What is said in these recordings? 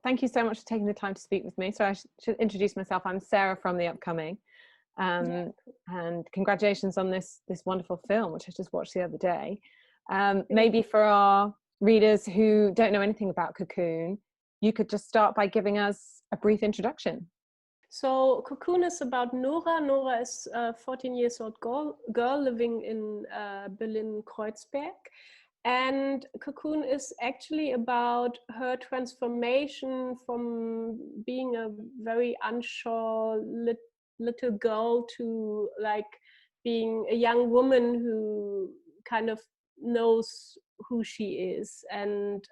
thank you so much for taking the time to speak with me. So I should introduce myself. I'm Sarah from The Upcoming. And congratulations on this wonderful film, which I just watched the other day. Maybe for our readers who don't know anything about Cocoon, you could just start by giving us a brief introduction. So Cocoon is about Nora. Nora is a 14-year-old girl living in Berlin-Kreuzberg. And Cocoon is actually about her transformation from being a very unsure little girl to like being a young woman who kind of knows who she is. And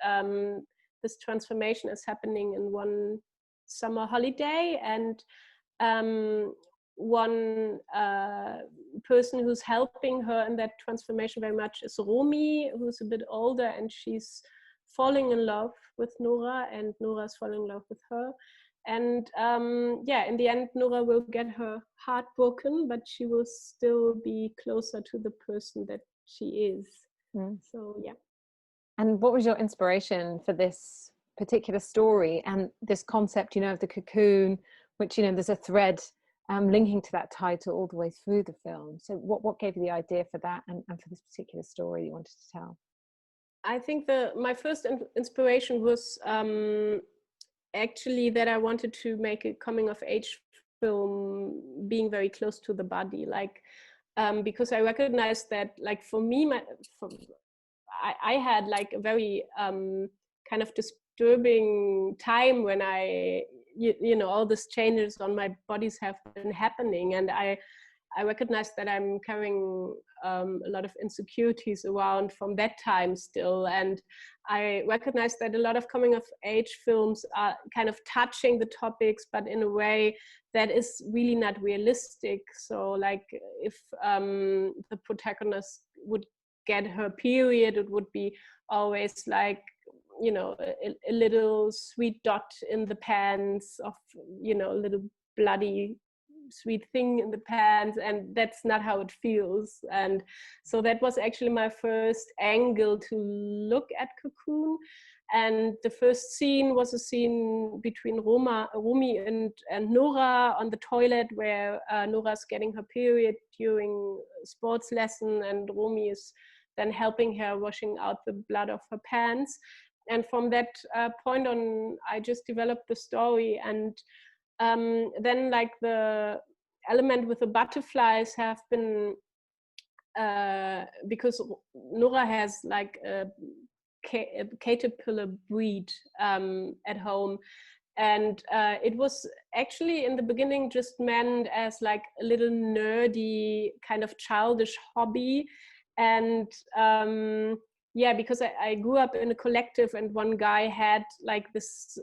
this transformation is happening in one summer holiday, and one person who's helping her in that transformation very much is Romy, who's a bit older, and she's falling in love with Nora, and Nora's falling in love with her. And in the end, Nora will get her heart broken, but she will still be closer to the person that she is. So, yeah. And what was your inspiration for this particular story and this concept, of the cocoon, which, there's a thread linking to that title all the way through the film. So what gave you the idea for that and for this particular story you wanted to tell? I think my first inspiration was actually that I wanted to make a coming of age film being very close to the body, like because I recognized that, like, for me, I had like a very kind of disturbing time when all these changes on my bodies have been happening, and I recognized that I'm carrying a lot of insecurities around from that time still, and I recognized that a lot of coming of age films are kind of touching the topics, but in a way that is really not realistic. So like if the protagonist would get her period, it would be always like, a little sweet dot in the pants of, a little bloody sweet thing in the pants, and that's not how it feels. And so that was actually my first angle to look at Cocoon. And the first scene was a scene between Romy and Nora on the toilet, where Nora's getting her period during sports lesson, and Romy is then helping her washing out the blood of her pants. And from that point on, I just developed the story. And then like the element with the butterflies have been, because Nora has like a caterpillar breed at home. And it was actually in the beginning just meant as like a little nerdy kind of childish hobby. And because I grew up in a collective, and one guy had like this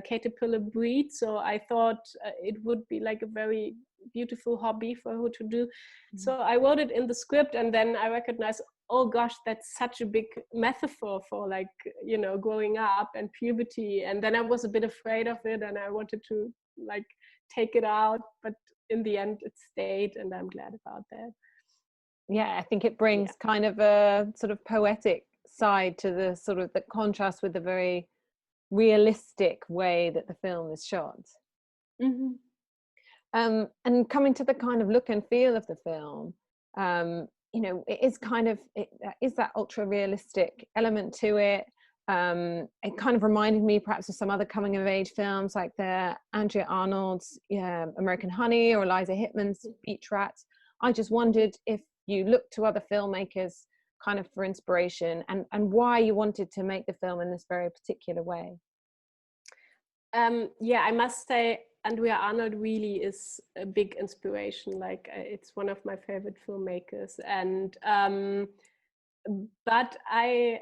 caterpillar breed, so I thought it would be like a very beautiful hobby for her to do. So I wrote it in the script, and then I recognized, oh gosh, that's such a big metaphor for like, growing up and puberty. And then I was a bit afraid of it, and I wanted to like take it out, but in the end it stayed, and I'm glad about that. Yeah, I think it brings kind of a sort of poetic side to the sort of the contrast with the very realistic way that the film is shot. Mm-hmm. And coming to the kind of look and feel of the film, it is kind of, it is that ultra realistic element to it. It kind of reminded me perhaps of some other coming of age films like the Andrea Arnold's American Honey or Eliza Hittman's Beach Rats. I just wondered if you looked to other filmmakers kind of for inspiration, and why you wanted to make the film in this very particular way. I must say Andrea Arnold really is a big inspiration. Like it's one of my favorite filmmakers, and but I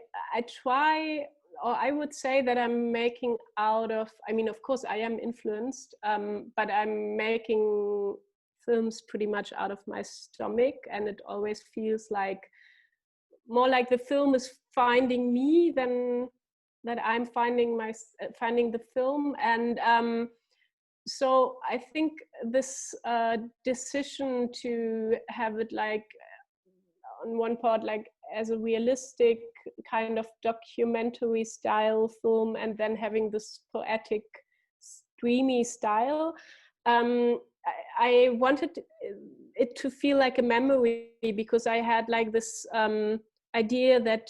try, or I would say that I'm making out of, I mean, of course I am influenced, but I'm making films pretty much out of my stomach, and it always feels like more like the film is finding me than that I'm finding the film. And so I think this decision to have it like on one part like as a realistic kind of documentary style film, and then having this poetic, dreamy style. I wanted it to feel like a memory, because I had like this idea that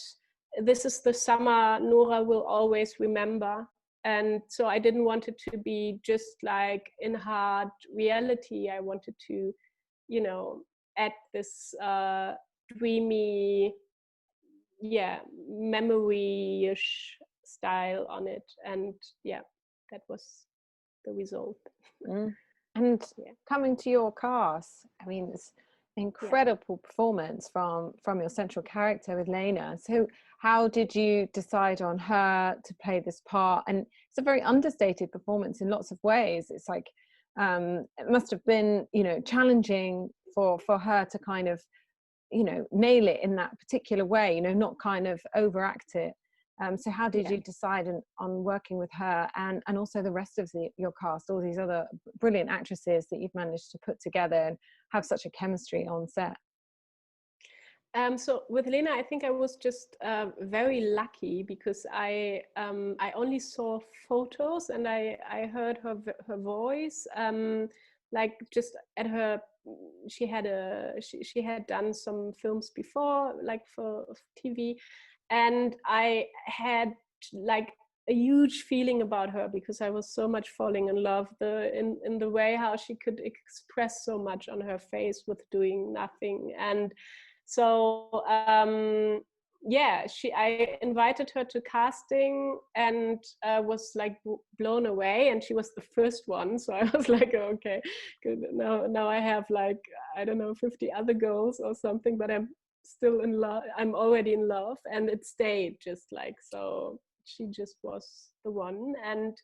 this is the summer Nora will always remember. And so I didn't want it to be just like in hard reality. I wanted to, you know, add this dreamy, memory-ish style on it. And yeah, that was the result. And coming to your cast, I mean, it's incredible performance from your central character with Lena. So how did you decide on her to play this part? And it's a very understated performance in lots of ways. It's like it must have been, you know, challenging for her to kind of, you know, nail it in that particular way, you know, not kind of overact it. So how did you decide on working with her and also the rest of your cast, all these other brilliant actresses that you've managed to put together and have such a chemistry on set? So with Lena, I think I was just very lucky, because I only saw photos, and I heard her voice, like just at her. She had done some films before, like for TV, and I had like a huge feeling about her, because I was so much falling in love in the way how she could express so much on her face with doing nothing. And so I invited her to casting, and was like blown away, and she was the first one. So I was like, oh, okay, good. Now I have like, I don't know, 50 other girls or something, but I'm still in love. I'm already in love, and it stayed just like so. She just was the one. And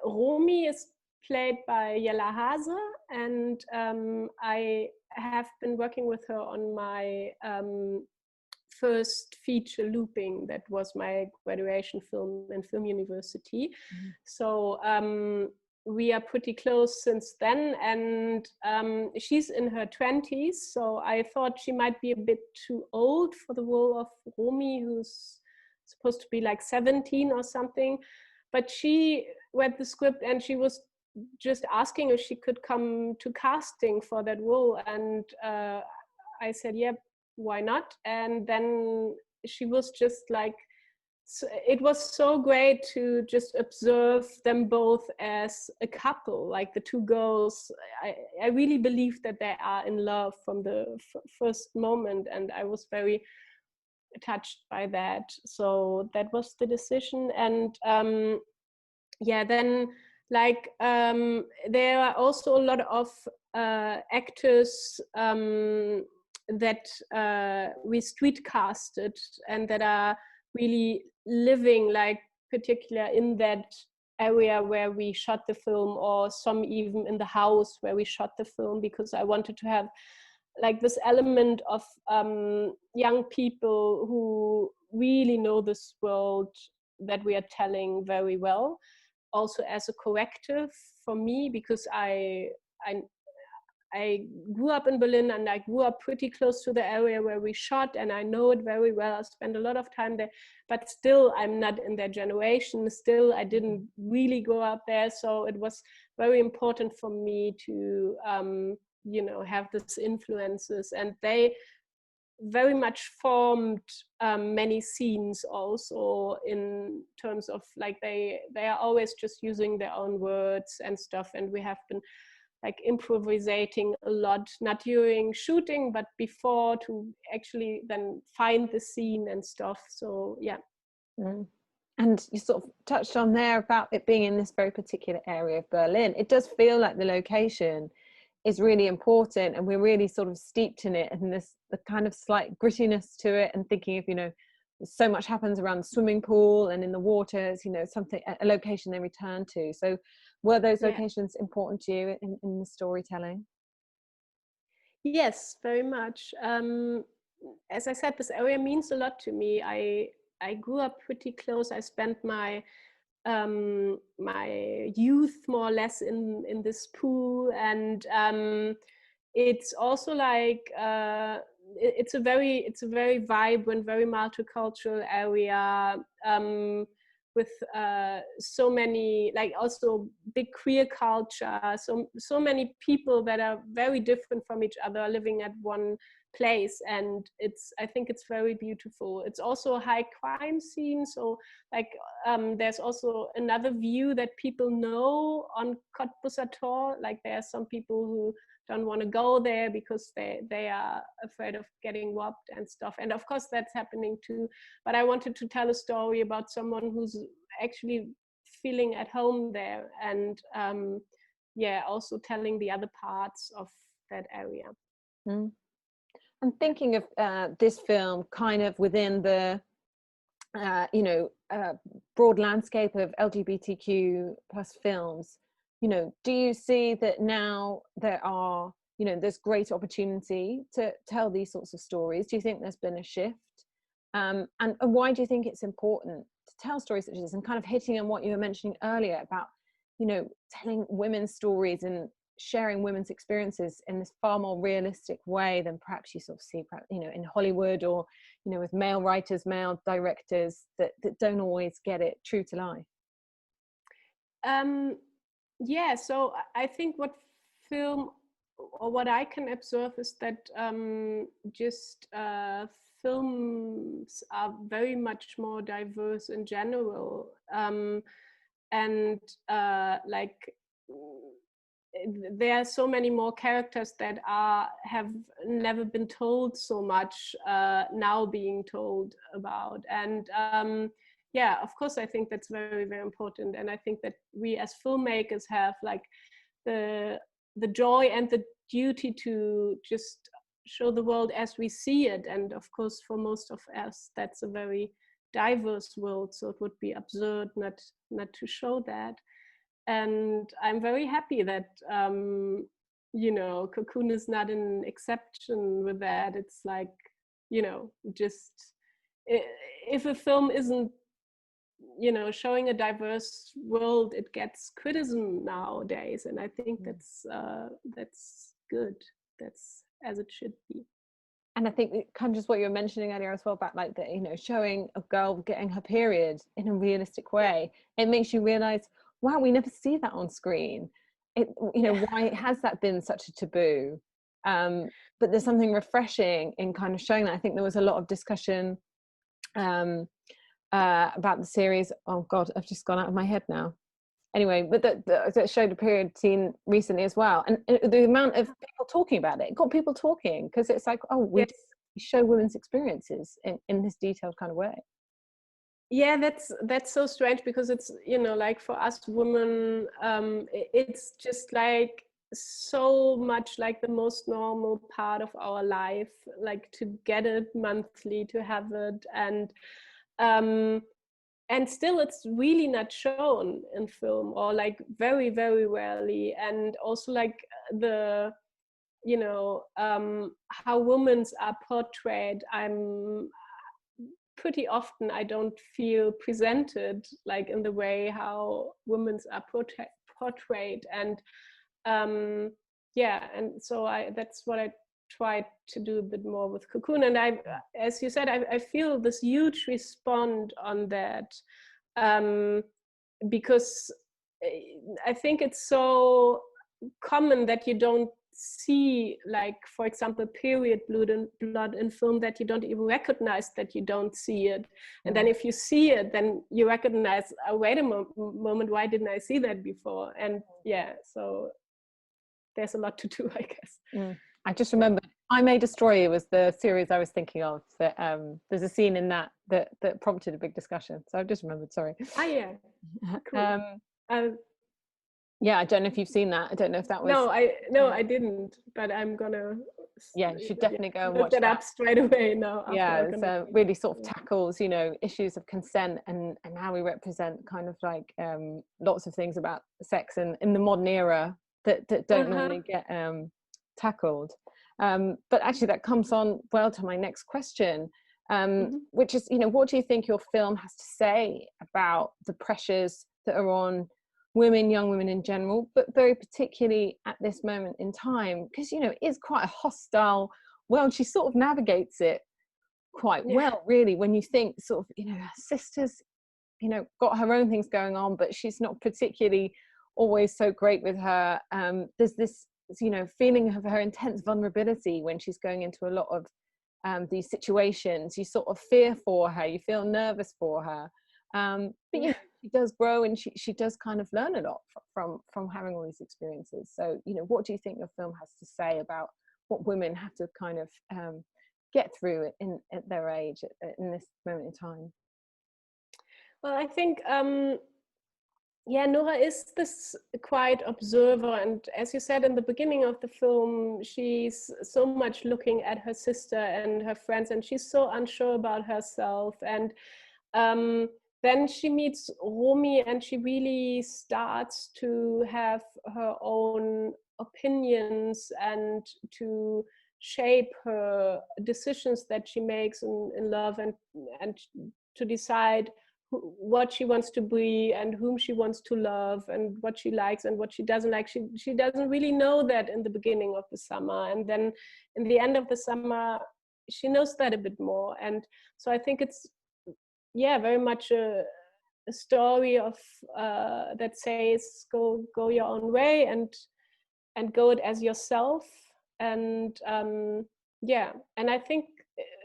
Romy is played by Jelle Hase, and I have been working with her on my first feature, Looping. That was my graduation film in film university. So we are pretty close since then, and she's in her 20s, so I thought she might be a bit too old for the role of Romy, who's supposed to be like 17 or something. But she read the script, and she was just asking if she could come to casting for that role, and I said, yeah, why not? And then she was just like, so it was so great to just observe them both as a couple, like the two girls. I really believe that they are in love from the first moment, and I was very touched by that. So that was the decision. And then like there are also a lot of actors that we street casted, and that are really living like particular in that area where we shot the film, or some even in the house where we shot the film, because I wanted to have like this element of young people who really know this world that we are telling very well, also as a corrective for me, because I grew up in Berlin, and I grew up pretty close to the area where we shot, and I know it very well. I spent a lot of time there, but still I'm not in their generation. Still, I didn't really grow up there. So it was very important for me to, have these influences, and they very much formed many scenes also, in terms of like they are always just using their own words and stuff, and we have been like improvisating a lot, not during shooting, but before, to actually then find the scene and stuff. So yeah. And you sort of touched on there about it being in this very particular area of Berlin. It does feel like the location is really important, and we're really sort of steeped in it, and the kind of slight grittiness to it, and thinking of, so much happens around the swimming pool and in the waters, something, a location they return to. So were those locations important to you in the storytelling? Yes, very much. As I said, this area means a lot to me. I grew up pretty close. I spent my my youth more or less in this pool, and it's also like it's a very vibrant, very multicultural area, with so many, like also big queer culture, so many people that are very different from each other living at one place, and I think it's very beautiful. It's also a high crime scene, so like there's also another view that people know on Côte Busator. Like there are some people who don't want to go there because they are afraid of getting robbed and stuff. And of course that's happening too. But I wanted to tell a story about someone who's actually feeling at home there, and also telling the other parts of that area. Mm. I'm thinking of this film kind of within the broad landscape of LGBTQ plus films. Do you see that now there are, there's great opportunity to tell these sorts of stories? Do you think there's been a shift? And why do you think it's important to tell stories such as this, and kind of hitting on what you were mentioning earlier about, telling women's stories and sharing women's experiences in this far more realistic way than perhaps you sort of see, in Hollywood, or, with male writers, male directors that don't always get it true to life? So I think what I can observe is that films are very much more diverse in general, and there are so many more characters that have never been told so much, now being told about. And of course, I think that's very, very important. And I think that we as filmmakers have like the joy and the duty to just show the world as we see it. And of course, for most of us, that's a very diverse world. So it would be absurd not to show that. And I'm very happy that, Cocoon is not an exception with that. It's like, just if a film isn't, showing a diverse world, it gets criticism nowadays. And I think that's good. That's as it should be. And I think kind of just what you were mentioning earlier as well about like the, showing a girl getting her period in a realistic way, it makes you realize, wow, we never see that on screen. Why has that been such a taboo? But there's something refreshing in kind of showing that. I think there was a lot of discussion about the series. Oh God, I've just gone out of my head now. Anyway, but that showed a period scene recently as well, and the amount of people talking about it got people talking, because it's like, oh, we show women's experiences in this detailed kind of way. Yeah, that's so strange, because it's, like for us women, it's just like so much like the most normal part of our life, like to get it monthly, to have it, and still it's really not shown in film, or like very, very rarely. And also like the how women are portrayed, pretty often I don't feel presented like in the way how women are portrayed. And and so that's what I tried to do a bit more with Cocoon. And I, as you said, I feel this huge response on that, because I think it's so common that you don't see, like, for example, period blood in film, that you don't even recognize that you don't see it. And then if you see it, then you recognize, oh, wait a moment, why didn't I see that before? And so there's a lot to do, I guess. I just remembered I May Destroy You was the series I was thinking of, that there's a scene in that prompted a big discussion. So I've just remembered, sorry. Cool. Yeah, I don't know if you've seen that. I don't know if that was... No, I didn't, but I'm gonna... Yeah, you should definitely go and watch that up straight away now. Yeah, it really sort of tackles, issues of consent and how we represent kind of like lots of things about sex in the modern era that don't normally get tackled. But actually that comes on well to my next question, which is, what do you think your film has to say about the pressures that are on women, young women in general, but very particularly at this moment in time, because, you know, it is quite a hostile world. She sort of navigates it quite well, really, when you think sort of, you know, her sister's, you know, got her own things going on, but she's not particularly always so great with her. There's this, you know, feeling of her intense vulnerability when she's going into a lot of these situations. You sort of fear for her, you feel nervous for her, but you know, she does grow, and she does kind of learn a lot from having all these experiences. So, you know, what do you think your film has to say about what women have to kind of get through at their age, in this moment in time? Well, I think Nora is this quiet observer, and as you said in the beginning of the film, she's so much looking at her sister and her friends, and she's so unsure about herself. And then she meets Romy, and she really starts to have her own opinions and to shape her decisions that she makes in love, and to decide what she wants to be and whom she wants to love and what she likes and what she doesn't like. She doesn't really know that in the beginning of the summer, and then in the end of the summer she knows that a bit more. And so I think it's very much a story of that says go your own way and go it as yourself. And and I think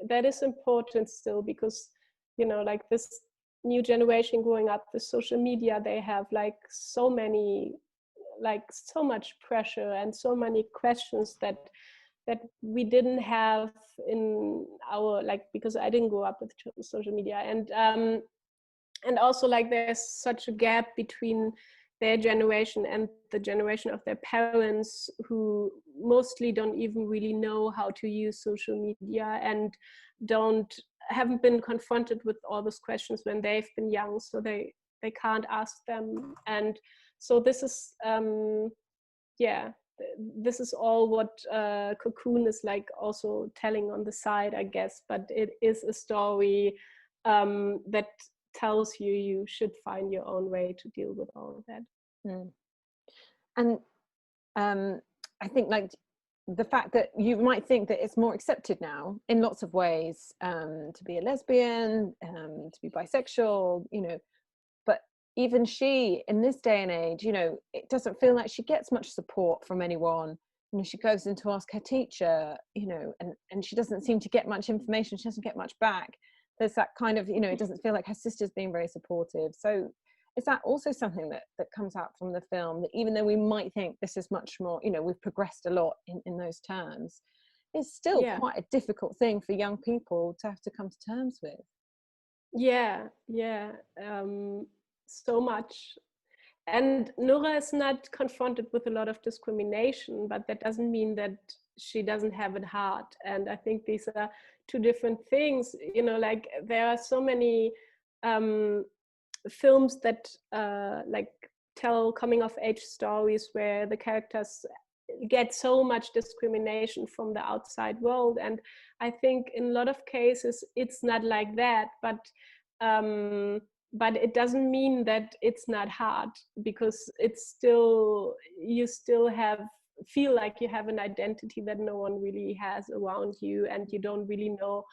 that is important still, because, you know, like this new generation growing up with social media, they have like so much pressure and so many questions that we didn't have in our, like, because I didn't grow up with social media. And also, like, there's such a gap between their generation and the generation of their parents, who mostly don't even really know how to use social media and haven't been confronted with all those questions when they've been young, so they can't ask them. And so this is this is all what Cocoon is like also telling on the side, I guess. But it is a story that tells you should find your own way to deal with all of that. And I think, like, the fact that you might think that it's more accepted now in lots of ways, to be a lesbian, to be bisexual, you know, but even she, in this day and age, you know, it doesn't feel like she gets much support from anyone. You know, she goes in to ask her teacher, you know, and she doesn't seem to get much information. She doesn't get much back. There's that kind of, you know, it doesn't feel like her sister's being very supportive. So is that also something that comes out from the film, that even though we might think this is much more, you know, we've progressed a lot in those terms, it's still quite a difficult thing for young people to have to come to terms with? So much. And Nora is not confronted with a lot of discrimination, but that doesn't mean that she doesn't have it hard. And I think these are two different things. You know, like, there are so many films that like tell coming of age stories where the characters get so much discrimination from the outside world. And I think in a lot of cases it's not like that, but it doesn't mean that it's not hard, because it's still, you still feel like you have an identity that no one really has around you, and you don't really know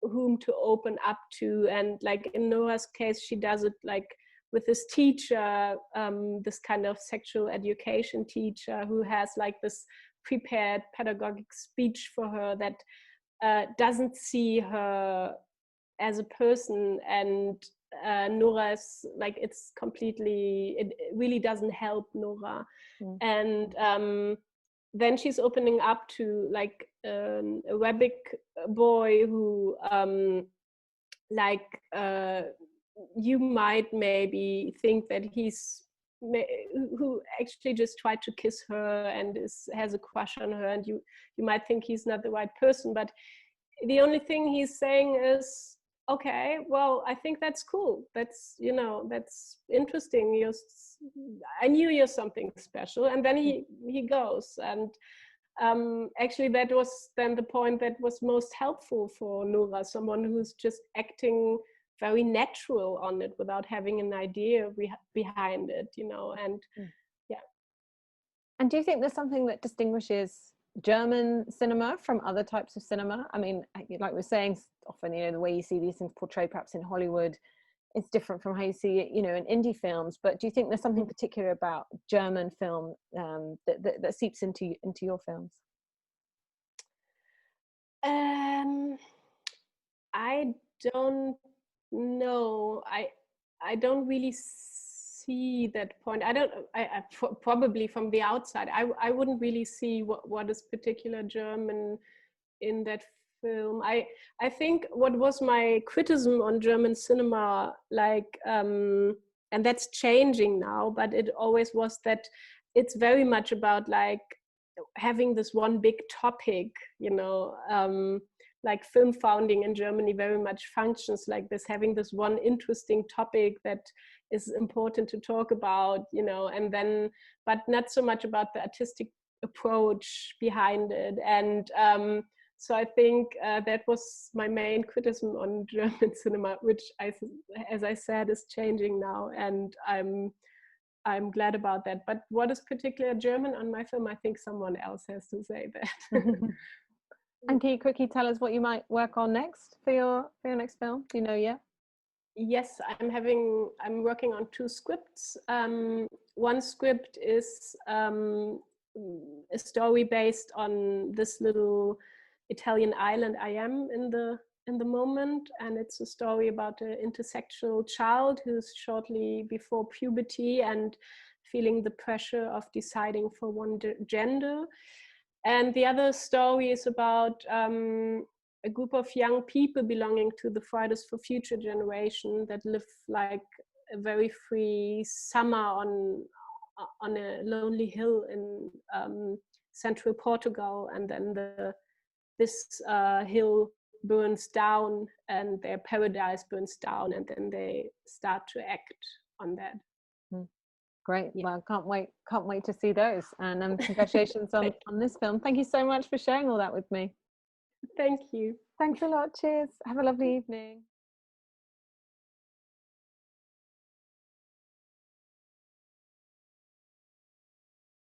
whom to open up to. And like in Nora's case, she does it like with this teacher, this kind of sexual education teacher, who has like this prepared pedagogic speech for her that doesn't see her as a person. And Nora's like, it really doesn't help Nora. And then she's opening up to like a Arabic boy who you might maybe think that who actually just tried to kiss her and has a crush on her, and you might think he's not the right person, but the only thing he's saying is, okay, well, I think that's cool. That's, you know, that's interesting. I knew you're something special. And then he goes. And actually, that was then the point that was most helpful for Nora, someone who's just acting very natural on it without having an idea behind it, you know. And yeah. And do you think there's something that distinguishes German cinema from other types of cinema? I mean, like we're saying, often, you know, the way you see these things portrayed perhaps in Hollywood, it's different from how you see it, you know, in indie films. But do you think there's something particular about German film that seeps into your films? I don't know. I don't really see that point. I probably from the outside, I wouldn't really see what is particular German in that film. I think what was my criticism on German cinema, like, and that's changing now, but it always was that it's very much about like having this one big topic, you know. Like film founding in Germany very much functions like this, having this one interesting topic that is important to talk about, you know, and then, but not so much about the artistic approach behind it. And so I think that was my main criticism on German cinema, which as I said, is changing now. And I'm glad about that. But what is particularly German on my film, I think someone else has to say that. And can you quickly tell us what you might work on next for your next film? Do you know yet? Yes, I'm working on 2 scripts. One script is a story based on this little Italian island I am in the moment, and it's a story about an intersexual child who's shortly before puberty and feeling the pressure of deciding for one gender. And the other story is about a group of young people belonging to the Fridays for Future generation that live like a very free summer on a lonely hill in central Portugal, and then this hill burns down and their paradise burns down, and then they start to act on that. Great. Yeah. Well, can't wait to see those. And congratulations on this film. Thank you so much for sharing all that with me. Thank you. Thanks a lot. Cheers. Have a lovely evening.